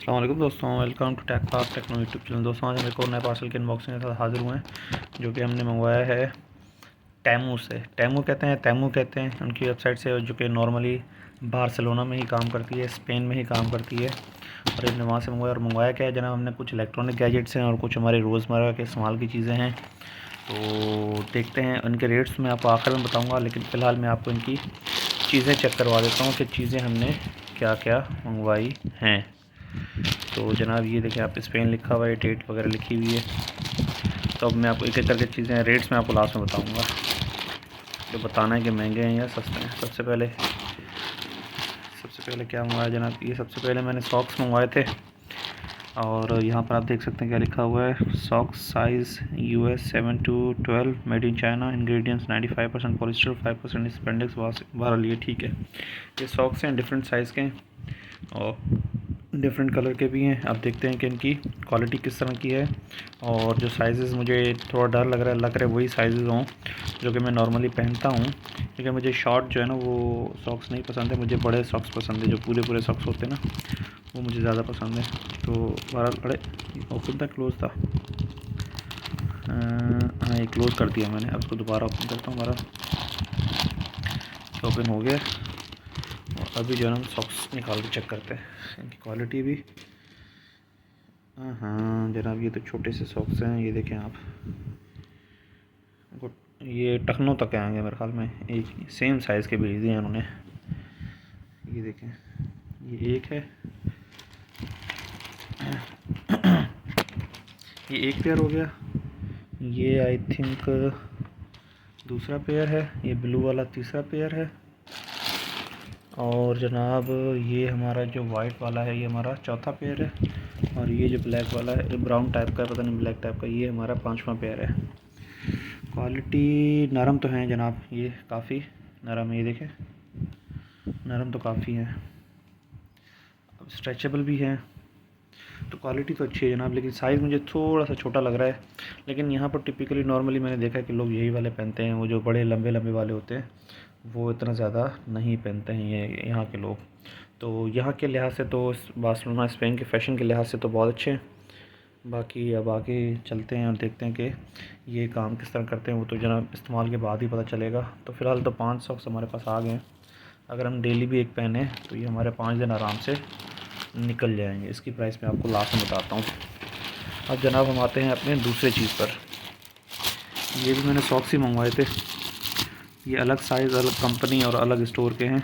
अस्सलाम वालेकुम दोस्तों, welcome to tech park techno YouTube channel. दोस्तों आज हम एक और नए पार्सल के अनबॉक्सिंग के साथ हाजिर हुए हैं, जो कि हमने मंगवाया है टेमू से। टेमू कहते हैं उनकी वेबसाइट से, जो कि नॉर्मली बार्सिलोना में ही काम करती है, स्पेन में ही काम करती है। और हमने वहाँ से मंगवाया क्या है जनाब, हमने कुछ इलेक्ट्रॉनिक गैजेट्स हैं और कुछ हमारे रोज़मर्रा के इस्तेमाल की चीज़ें हैं। तो देखते हैं उनके रेट्स मैं आपको आखिर में बताऊँगा, लेकिन फ़िलहाल मैं आपको इनकी चीज़ें चेक करवा देता हूँ कि चीज़ें हमने क्या क्या मंगवाई हैं। तो जनाब ये देखिए, आप स्पेन लिखा हुआ है, डेट वगैरह लिखी हुई है। तो अब मैं आपको एक एक करके चीज़ें, रेट्स मैं आपको लास्ट में बताऊंगा, तो बताना है कि महंगे हैं या सस्ते हैं। सबसे पहले क्या मंगवाया जनाब, ये सबसे पहले मैंने सॉक्स मंगवाए थे। और यहाँ पर आप देख सकते हैं क्या लिखा हुआ है, socks size US 7 to 12, made in China, ingredients 95% polyester, 5% spandex. बहरहाल ये ठीक है। ये सॉक्स हैं, डिफरेंट साइज़ के हैं और डिफरेंट कलर के भी हैं। आप देखते हैं कि इनकी क्वालिटी किस तरह की है। और जो साइज़, मुझे थोड़ा डर लग रहा है वही साइज़ हों जो कि मैं नॉर्मली पहनता हूँ, क्योंकि मुझे शॉर्ट जो है ना वो सॉक्स नहीं पसंद है, मुझे बड़े सॉक्स पसंद है, जो पूरे सॉक्स होते हैं ना वो मुझे ज़्यादा पसंद है। तो बहरहाल, अरे ओपन था, क्लोज़ था, हाँ ये क्लोज़ कर दिया मैंने। अब इसको दोबारा ओपन करता हूँ, बहरहाल ओपन हो गया। और अभी जो है ना हम सॉक्स निकाल के चेक करते हैं इनकी क्वालिटी भी। हाँ जनाब, ये तो छोटे से सॉक्स हैं, ये देखें आप, ये टखनों तक आएंगे मेरे ख्याल में, एक सेम साइज़ के भेज दिए हैं उन्होंने। ये देखें, ये एक है, ये एक पेयर हो गया, ये आई थिंक दूसरा पेयर है, ये ब्लू वाला तीसरा पेयर है, और जनाब ये हमारा जो वाइट वाला है ये हमारा चौथा पेयर है, और ये जो ब्लैक वाला है, ब्राउन टाइप का है, पता नहीं ब्लैक टाइप का, ये हमारा पांचवा पेयर है। क्वालिटी नरम तो है जनाब, ये काफ़ी नरम है, ये देखें नरम तो काफ़ी है, स्ट्रेचेबल भी है, तो क्वालिटी तो अच्छी है जनाब। लेकिन साइज़ मुझे थोड़ा सा छोटा लग रहा है। लेकिन यहाँ पर टिपिकली नॉर्मली मैंने देखा है कि लोग यही वाले पहनते हैं, वो जो बड़े लंबे लंबे वाले होते हैं वो इतना ज़्यादा नहीं पहनते हैं ये यहाँ के लोग। तो यहाँ के लिहाज से तो बार्सिलोना स्पेन के फ़ैशन के लिहाज से तो बहुत अच्छे हैं। बाकी अब आगे चलते हैं और देखते हैं कि ये काम किस तरह करते हैं, वो तो जनाब इस्तेमाल के बाद ही पता चलेगा। तो फ़िलहाल तो 5 सॉक्स हमारे पास आ गए हैं। अगर हम डेली भी एक पहने तो ये हमारे 5 दिन आराम से निकल जाएंगे। इसकी प्राइस मैं आपको लास्ट में बताता हूँ। अब जनाब हम आते हैं अपने दूसरे चीज़ पर। ये भी मैंने सॉक्स ही मंगवाए थे, ये अलग साइज़, अलग कंपनी और अलग स्टोर के हैं।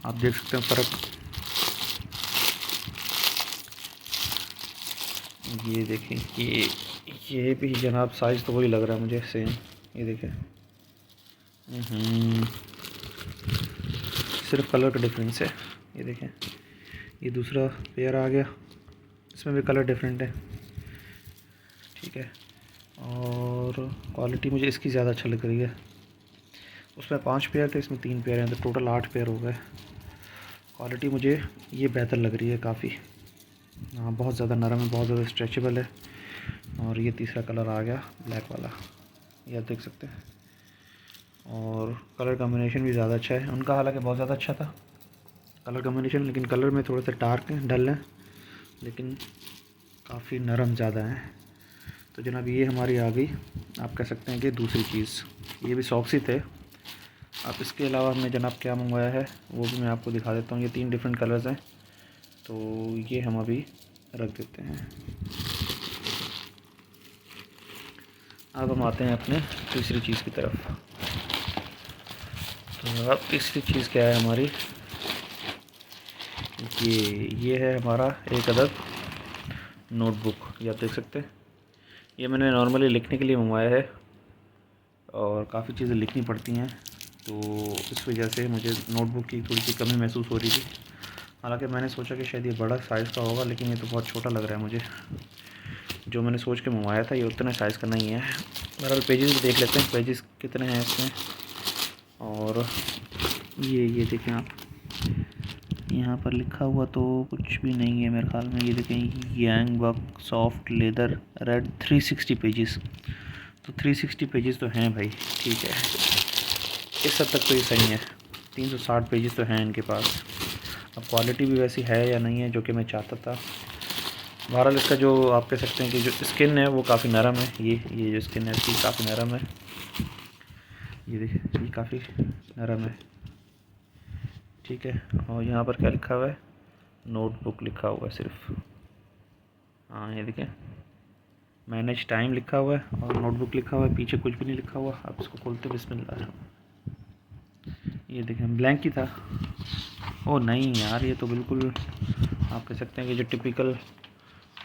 आप देख सकते हैं फ़र्क, ये देखें, ये भी जनाब साइज़ तो वही लग रहा है मुझे, सेम। ये देखें, सिर्फ कलर का डिफरेंस है। ये देखें, ये दूसरा पेयर आ गया, इसमें भी कलर डिफरेंट है, ठीक है। और क्वालिटी मुझे इसकी ज़्यादा अच्छा लग रही है। उसमें 5 पेयर थे, इसमें 3 पेयर हैं, तो टोटल 8 पेयर हो गए। क्वालिटी मुझे ये बेहतर लग रही है काफ़ी। हाँ, बहुत ज़्यादा नरम है, बहुत ज़्यादा स्ट्रेचेबल है। और ये तीसरा कलर आ गया ब्लैक वाला, ये आप देख सकते हैं। और कलर कॉम्बिनेशन भी ज़्यादा अच्छा है उनका, हालांकि बहुत ज़्यादा अच्छा था कलर कॉम्बिनेशन, लेकिन कलर में थोड़े से डार्क हैं, डल हैं, लेकिन काफ़ी नरम ज़्यादा है। तो जनाब ये हमारी आ गई, आप कह सकते हैं कि दूसरी चीज़। ये भी सॉक्स ही थे। अब इसके अलावा हमने जनाब क्या मंगवाया है वो भी मैं आपको दिखा देता हूँ। ये 3 डिफरेंट कलर्स हैं, तो ये हम अभी रख देते हैं। अब हम आते हैं अपने तीसरी चीज़ की तरफ। तो अब तीसरी चीज़ क्या है हमारी, ये है हमारा एक अदद नोटबुक। ये आप देख सकते हैं, ये मैंने नॉर्मली लिखने के लिए मंगवाया है और काफ़ी चीज़ें लिखनी पड़ती हैं, तो इस वजह से मुझे नोटबुक की थोड़ी सी कमी महसूस हो रही थी। हालांकि मैंने सोचा कि शायद ये बड़ा साइज़ का होगा, लेकिन ये तो बहुत छोटा लग रहा है मुझे। जो मैंने सोच के मंगवाया था ये उतने साइज़ का नहीं है। बहरहाल पेजेस भी देख लेते हैं, पेजेस कितने हैं इसमें। और ये देखें आप, यहाँ पर लिखा हुआ तो कुछ भी नहीं है मेरे ख्याल में। ये देखें, यांग बक सॉफ्ट लेदर रेड 360 पेजेस, तो 360 पेजेस तो हैं भाई, ठीक है, इस हद तक तो ये सही है। 360 पेजेस तो हैं इनके पास। अब क्वालिटी भी वैसी है या नहीं है जो कि मैं चाहता था। बहरहाल इसका जो आप कह सकते हैं कि जो स्किन है वो काफ़ी नरम है। ये जो स्किन है इसकी काफ़ी नरम है। ये देखिए, ये काफ़ी नरम है, ठीक है। और यहाँ पर क्या लिखा हुआ है, नोटबुक लिखा हुआ है सिर्फ। हाँ, ये देखिए, मैनेज टाइम लिखा हुआ है और नोटबुक लिखा हुआ है, पीछे कुछ भी नहीं लिखा हुआ। आप इसको खोलते बिस्मिल्लाह। ये देखें, ब्लैंक ही था। ओ नहीं यार, ये तो बिल्कुल आप कह सकते हैं कि जो टिपिकल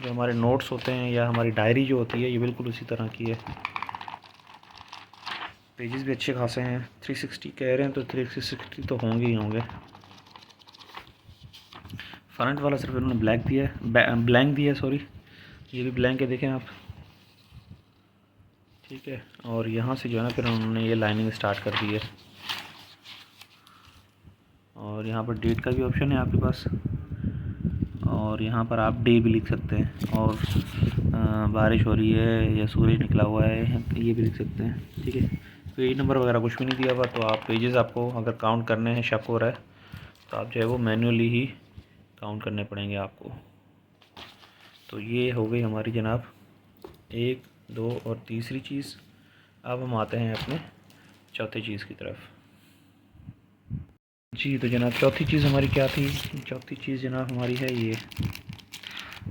जो हमारे नोट्स होते हैं या हमारी डायरी जो होती है, ये बिल्कुल उसी तरह की है। पेजेस भी अच्छे खासे हैं, 360 कह रहे हैं तो 360 तो होंगे ही होंगे। फ्रंट वाला सिर्फ इन्होंने ब्लैक दिया है, ब्लैंक दिया है, सॉरी। ये भी ब्लैंक है, देखें आप, ठीक है। और यहाँ से जो है ना फिर उन्होंने ये लाइनिंग स्टार्ट कर दी है। और यहाँ पर डेट का भी ऑप्शन है आपके पास, और यहाँ पर आप डे भी लिख सकते हैं, और बारिश हो रही है या सूरज निकला हुआ है ये भी लिख सकते हैं, ठीक है। पेज नंबर वगैरह कुछ भी नहीं दिया हुआ, तो आप पेजेस आपको अगर काउंट करने हैं, शक हो रहा है, तो आप जो है वो मैन्युअली ही काउंट करने पड़ेंगे आपको। तो ये हो गई हमारी जनाब 1, 2 और तीसरी चीज़। अब हम आते हैं अपने चौथी चीज़ की तरफ। जी, तो जनाब चौथी चीज़ हमारी क्या थी? चौथी चीज़ जनाब हमारी है ये।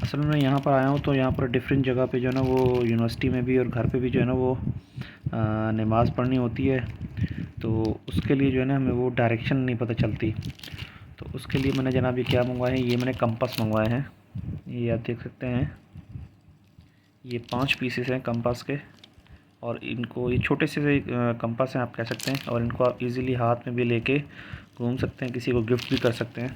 असल में मैं यहाँ पर आया हूँ तो यहाँ पर डिफरेंट जगह पे जो है ना वो यूनिवर्सिटी में भी और घर पे भी जो है ना वो नमाज़ पढ़नी होती है। तो उसके लिए जो है ना हमें वो डायरेक्शन नहीं पता चलती। तो उसके लिए मैंने जनाब ये क्या मंगवाए हैं, ये मैंने कंपास मंगवाए हैं। ये आप देख सकते हैं, ये 5 पीसेस हैं कंपास के। और इनको ये छोटे से कंपास हैं आप कह सकते हैं, और इनको आप इजीली हाथ में भी लेके घूम सकते हैं, किसी को गिफ्ट भी कर सकते हैं।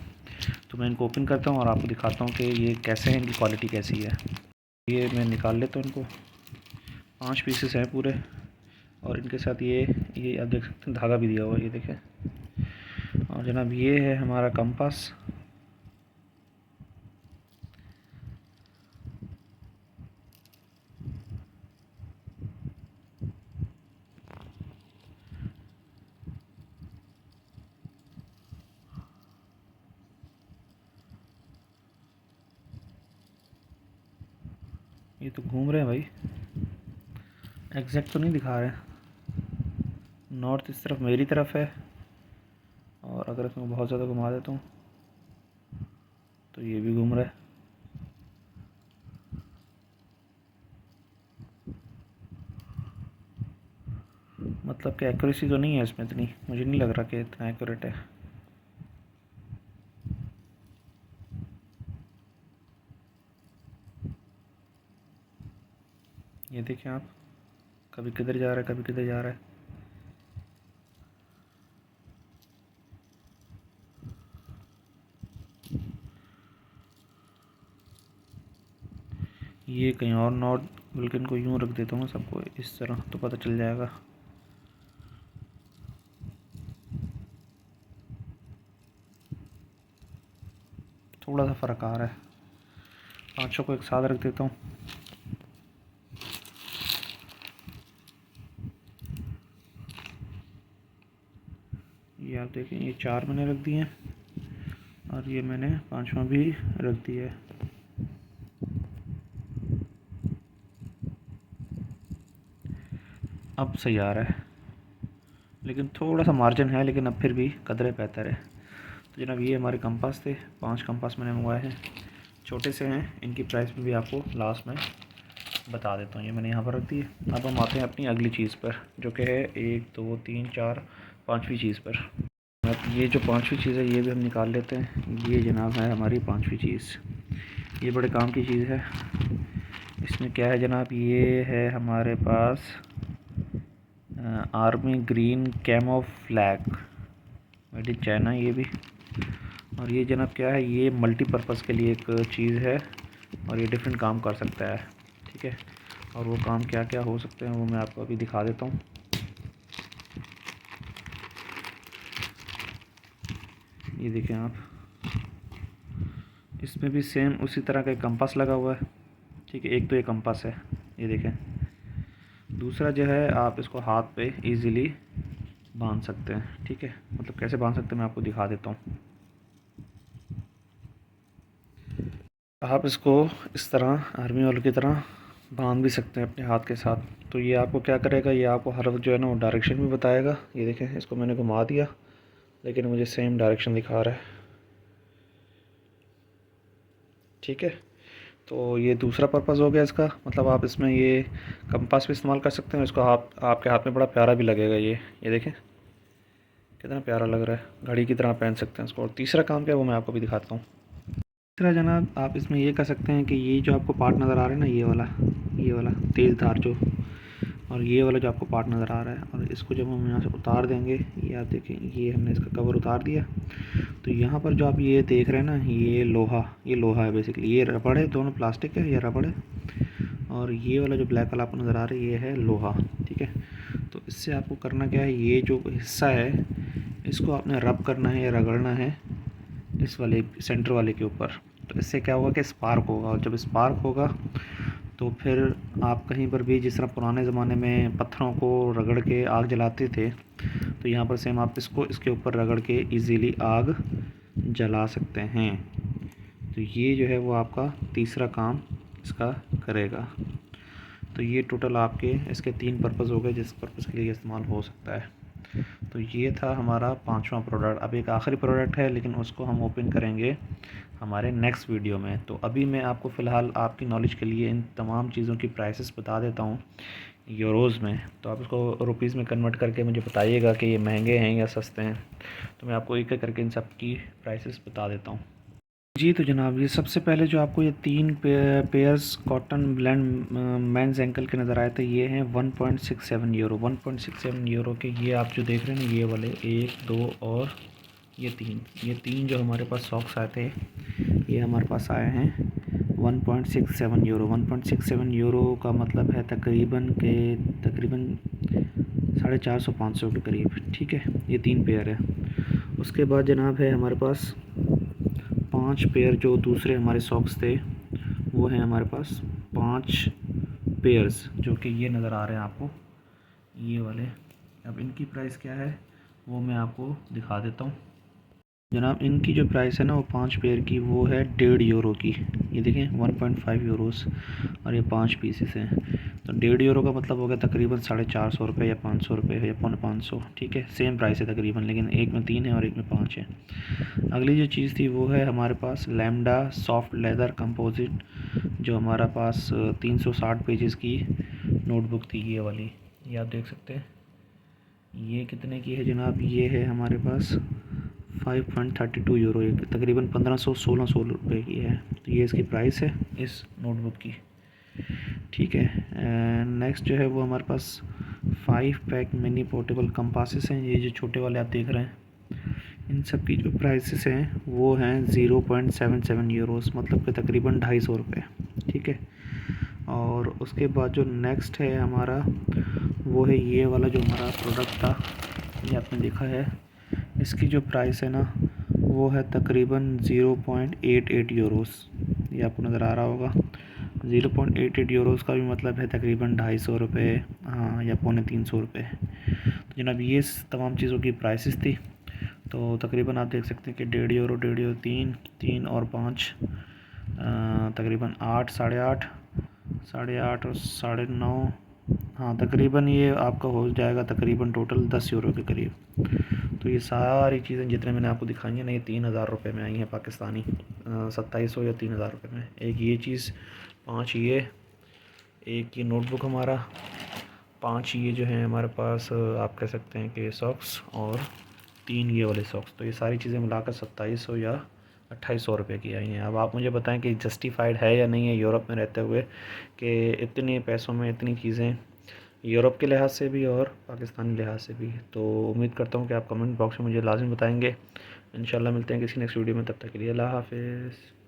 तो मैं इनको ओपन करता हूँ और आपको दिखाता हूँ कि ये कैसे हैं, इनकी क्वालिटी कैसी है। ये मैं निकाल लेता हूँ इनको। 5 पीसेस हैं पूरे, और इनके साथ ये आप देख सकते हैं धागा भी दिया हुआ है, ये देखें। और जनाब ये है हमारा कंपास। ये तो घूम रहे हैं भाई, एग्जैक्ट तो नहीं दिखा रहे हैं। नॉर्थ इस तरफ मेरी तरफ है, और अगर इसमें बहुत ज़्यादा घुमा देता हूँ तो ये भी घूम रहा है। मतलब कि एक्यूरेसी तो नहीं है इसमें इतनी, मुझे नहीं लग रहा कि इतना एक्यूरेट है। ये देखें आप, कभी किधर जा रहा है, कभी किधर जा रहा है। ये कहीं और नॉट, बल्कि इनको यूँ रख देता हूँ सबको इस तरह, तो पता चल जाएगा। थोड़ा सा फ़र्क आ रहा है। 5 को एक साथ रख देता हूँ। ये आप देखें, ये 4 मैंने रख दिए हैं, और ये मैंने 5वां भी रख दिया है। अब सही आ रहा है, लेकिन थोड़ा सा मार्जिन है, लेकिन अब फिर भी कदरे बेहतर है। तो जनाब ये हमारे कंपास थे, 5 कंपास मैंने मंगवाए हैं, छोटे से हैं। इनकी प्राइस भी आपको लास्ट में बता देता हूँ। ये मैंने यहाँ पर रख दी है। अब हम आते हैं अपनी अगली चीज़ पर, जो कि है 1, 2, 3, 4, 5वीं चीज़ पर। अब ये जो 5वीं चीज़ है ये भी हम निकाल लेते हैं। ये जनाब है हमारी 5वीं चीज़। ये बड़े काम की चीज़ है। इसमें क्या है जनाब, ये है हमारे पास army green camouflage, made in China ये भी। और ये जनाब क्या है, ये मल्टीपर्पज़ के लिए एक चीज़ है, और ये डिफरेंट काम कर सकता है, ठीक है। और वो काम क्या क्या हो सकते हैं वो मैं आपको अभी दिखा देता हूँ। ये देखें आप, इसमें भी सेम उसी तरह का एक कंपास लगा हुआ है, ठीक है। एक तो ये कंपास है, ये देखें। दूसरा जो है, आप इसको हाथ पे इजीली बांध सकते हैं, ठीक है। मतलब कैसे बांध सकते हैं मैं आपको दिखा देता हूँ। आप इसको इस तरह आर्मी वालों की तरह बांध भी सकते हैं अपने हाथ के साथ। तो ये आपको क्या करेगा, ये आपको हर वक्त जो है ना वो डायरेक्शन भी बताएगा। ये देखें, इसको मैंने घुमा दिया लेकिन मुझे सेम डायरेक्शन दिखा रहा है। ठीक है, तो ये दूसरा पर्पज़ हो गया इसका। मतलब आप इसमें ये कंपास भी इस्तेमाल कर सकते हैं। इसको आप आपके हाथ में बड़ा प्यारा भी लगेगा। ये देखें कितना प्यारा लग रहा है, घड़ी की तरह पहन सकते हैं इसको। और तीसरा काम क्या है वो मैं आपको भी दिखाता हूँ। तीसरा जनाब, आप इसमें ये कर सकते हैं कि ये जो आपको पार्ट नज़र आ रहा है ना, ये वाला तेज़ धार जो, और ये वाला जो आपको पार्ट नज़र आ रहा है, और इसको जब हम यहाँ से उतार देंगे, ये आप देखें, ये हमने इसका कवर उतार दिया। तो यहाँ पर जो आप ये देख रहे हैं ना, ये लोहा है बेसिकली। ये रबड़ है, दोनों प्लास्टिक है, ये रबड़ है। और ये वाला जो ब्लैक वाला आपको नज़र आ रहा है, ये है लोहा। ठीक है, तो इससे आपको करना क्या है, ये जो हिस्सा है इसको आपने रब करना है या रगड़ना है इस वाले सेंटर वाले के ऊपर। तो इससे क्या होगा कि स्पार्क होगा, और जब स्पार्क होगा तो फिर आप कहीं पर भी, जिस तरह पुराने ज़माने में पत्थरों को रगड़ के आग जलाते थे, तो यहाँ पर सेम आप इसको इसके ऊपर रगड़ के इजीली आग जला सकते हैं। तो ये जो है वो आपका तीसरा काम इसका करेगा। तो ये टोटल आपके इसके 3 पर्पज़ हो गए जिस पर्पज़ के लिए इस्तेमाल हो सकता है। तो ये था हमारा 5वां प्रोडक्ट। अब एक आखिरी प्रोडक्ट है लेकिन उसको हम ओपन करेंगे हमारे नेक्स्ट वीडियो में। तो अभी मैं आपको फ़िलहाल आपकी नॉलेज के लिए इन तमाम चीज़ों की प्राइसेस बता देता हूँ यूरोज़ में। तो आप इसको रुपीज़ में कन्वर्ट करके मुझे बताइएगा कि ये महंगे हैं या सस्ते हैं। तो मैं आपको एक एक करके इन सब की प्राइसेस बता देता हूँ। जी तो जनाब, ये सबसे पहले जो आपको ये 3 pairs cotton blend men's ankle के नज़र आए थे, ये हैं 1.67 यूरो। 1.67 यूरो के ये आप जो देख रहे हैं ना, ये वाले 1, 2 और ये 3 जो हमारे पास सॉक्स आए थे, ये हमारे पास आए हैं 1.67 यूरो। 1.67 यूरो का मतलब है तकरीबन 450-500 के करीब। ठीक है, ये 3 पेयर है। उसके बाद जनाब है हमारे पास 5 पेयर जो दूसरे हमारे सॉक्स थे, वो हैं हमारे पास 5 पेयर्स जो कि ये नज़र आ रहे हैं आपको, ये वाले। अब इनकी प्राइस क्या है वो मैं आपको दिखा देता हूँ। जनाब, इनकी जो प्राइस है ना वो 5 पेयर की वो है 1.5 यूरो की। ये देखें 1.5 यूरोस, और ये 5 पीसेस हैं। तो 1.5 यूरो का मतलब हो गया तकरीबन 450 रुपये या 500 रुपये या 500। ठीक है, सेम प्राइस है तकरीबन, लेकिन एक में 3 है और एक में 5 है। अगली जो चीज़ थी वो है हमारे पास लैम्डा सॉफ्ट लेदर कंपोजिट, जो हमारा पास 360 पेजेस की नोटबुक थी, ये वाली। ये आप देख सकते हैं ये कितने की है जनाब, ये है हमारे पास 5.32 यूरो, तकरीबन 1500-1600 रुपये की है। तो ये इसकी प्राइस है इस नोटबुक की। ठीक है, नेक्स्ट जो है वो हमारे पास 5 पैक मिनी पोर्टेबल कंपासेस हैं। ये जो छोटे वाले आप देख रहे हैं, इन सब की जो प्राइसेस हैं वो हैं 0.77 यूरोस, मतलब कि तकरीबन 250 रुपये। ठीक है, और उसके बाद जो नेक्स्ट है हमारा वो है ये वाला जो हमारा प्रोडक्ट था, ये आपने देखा है, इसकी जो प्राइस है ना वो है तकरीबन 0.88 यूरोस। ये आपको नज़र आ रहा होगा। 0.88 यूरोस का भी मतलब है तकरीबन 250 रुपये, हाँ, या 250 रुपये। तो जनाब ये तमाम चीज़ों की प्राइसेस थी। तो तकरीबन आप देख सकते हैं कि 1.5 यूरो, 1.5 यूरो, 3 और 5, तकरीबन 8, 8.5, 8.5 और 9.5, हाँ, तकरीबन ये आपका हो जाएगा तकरीबन टोटल 10 यूरो के करीब। तो ये सारी चीज़ें जितने मैंने आपको दिखाई हैं ना, ये 3,000 रुपये में आई हैं पाकिस्तानी, 2700 या 3,000 रुपये में। एक ये चीज़, 5 ये, एक ये नोटबुक हमारा, 5 ये जो हैं हमारे पास आप कह सकते हैं कि सॉक्स, और 3 ये वाले सॉक्स। तो ये सारी चीज़ें मिलाकर 2700 या 2800 रुपये की आई हैं। अब आप मुझे बताएं कि जस्टिफाइड है या नहीं है यूरोप में रहते हुए कि इतने पैसों में इतनी चीज़ें, यूरोप के लिहाज से भी और पाकिस्तानी लिहाज से भी। तो उम्मीद करता हूँ कि आप कमेंट बॉक्स में मुझे लाजिम बताएंगे। इंशाल्लाह मिलते हैं किसी नेक्स्ट वीडियो में, तब तक के लिए अल्लाह हाफ़िज़।